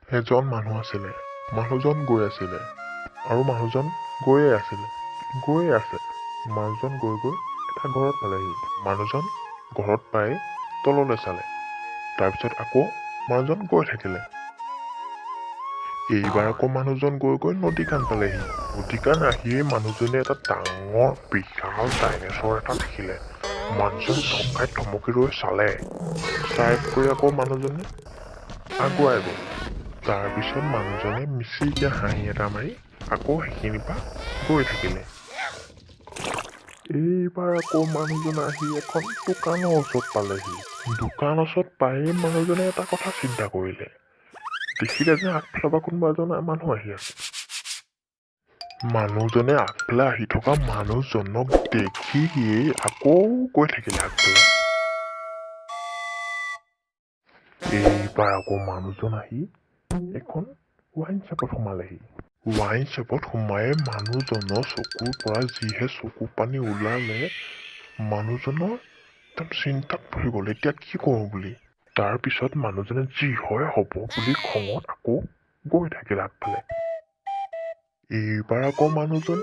এজন মানুহ আছিলে। মানুহজন গৈ আছিলে আৰু মানুহজন গৈয়ে আছিলে। গৈয়ে আছে। মানুহজন গৈ এটা ঘৰত পালেহি। মানুহজন ঘৰত পাই তললৈ চালে। তাৰপিছত আকৌ মানুহজন গৈ থাকিলে। এইবাৰ আকৌ মানুহজন গৈ নদী কাণ পালেহি। নদী কাণ আহিয়েই মানুহজনে এটা ডাঙৰ বিশাল ডাইনেছৰ এটা দেখিলে। মানুহজন থকাই থমকি ৰৈ চালে। চাই কৰি আকৌ মানুহজনে আগুৱাই গ'ল। তাৰপিছত মানুহজনে মিচিকীয়া হাঁহি এটা মাৰি আকৌ সেইখিনিৰ পৰা গৈ থাকিলে। এইবাৰ আকৌ মানুহজনে আহি এখন দোকানৰ ওচৰত পালেহি। দোকানৰ ওচৰত পায়েই মানুহজনে এটা কথা চিন্তা কৰিলে। দেখিলে যে আগফালৰ পৰা কোনোবা এজন মানুহ আহি আছে। মানুহজনে আগফালে আহি থকা মানুহজনক দেখিয়েই আকৌ গৈ থাকিলে আগফালে। এইবাৰ আকৌ মানুহজন আহি এখন ৱাইন শ্বপত সোমালেহি। ৱাইন শ্বপত সোমাই মানুহজনৰ চকুৰ পৰা যিহে চকু পানী ওলালে, মানুহজনৰ একদম চিন্তাত পৰি গ'ল এতিয়া কি কৰোঁ বুলি। তাৰপিছত মানুহজনে যি হয় হ'ব বুলি খঙত আকৌ গৈ থাকিল আগফালে। এইবাৰ আকৌ মানুহজন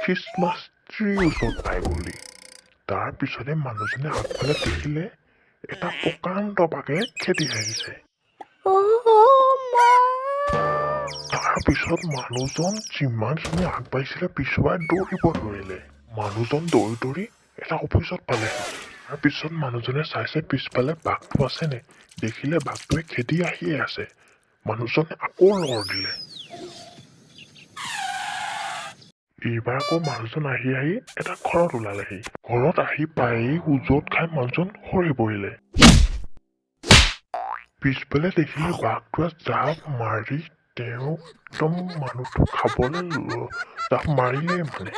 খ্ৰীষ্টমাছ ট্ৰিৰ ওচৰত পাই গ'লহি। তাৰপিছতে মানুহজনে আগফালে দেখিলে এটা প্ৰকাণ্ড বাঘে খেদি আহিছে। তাৰপিছত মানুহজন যিমানখিনি আগবাঢ়িছিলে পিছুৱাই দৌৰিব ধৰিলে। মানুহজন দৌৰি এটা অফিচত পালেহি। তাৰপিছত মানুহজনে চাইছে পিছফালে বাঘটো আছেনে। দেখিলে বাঘটোৱে খেদি আহিয়ে আছে। মানুহজনে আকৌ লৰ দিলে। এইবাৰ আকৌ মানুহজন আহি এটা ঘৰত ওলালেহি। ঘৰত আহি পায়েই উজত খাই মানুহজন সৰি পৰিলে। পিছফালে দেখিলে বাঘটোৱে জাপ মাৰি তেওঁক একদম মানুহটো খাবলৈ জাপ মাৰিলেই মানে।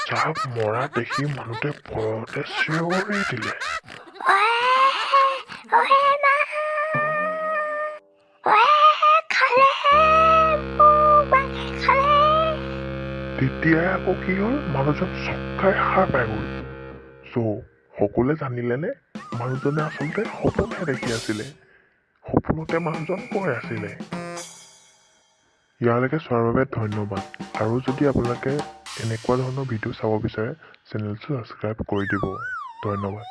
জাপ মৰা দেখি মানুহটোৱে ভয়তে চিঞৰি দিলে। তেতিয়াই আকৌ কি হ'ল, মানুহজন চকাই সাৰ পাই গ'ল। সকলোৱে জানিলেনে মানুহজনে আচলতে সপোনহে দেখি আছিলে। সপোনতে মানুহজন গৈ আছিলে। ইয়ালৈকে চোৱাৰ বাবে ধন্যবাদ। আৰু যদি আপোনালোকে এনেকুৱা ধৰণৰ ভিডিঅ' চাব বিচাৰে চেনেলটো ছাবস্ক্ৰাইব কৰি দিব। ধন্যবাদ।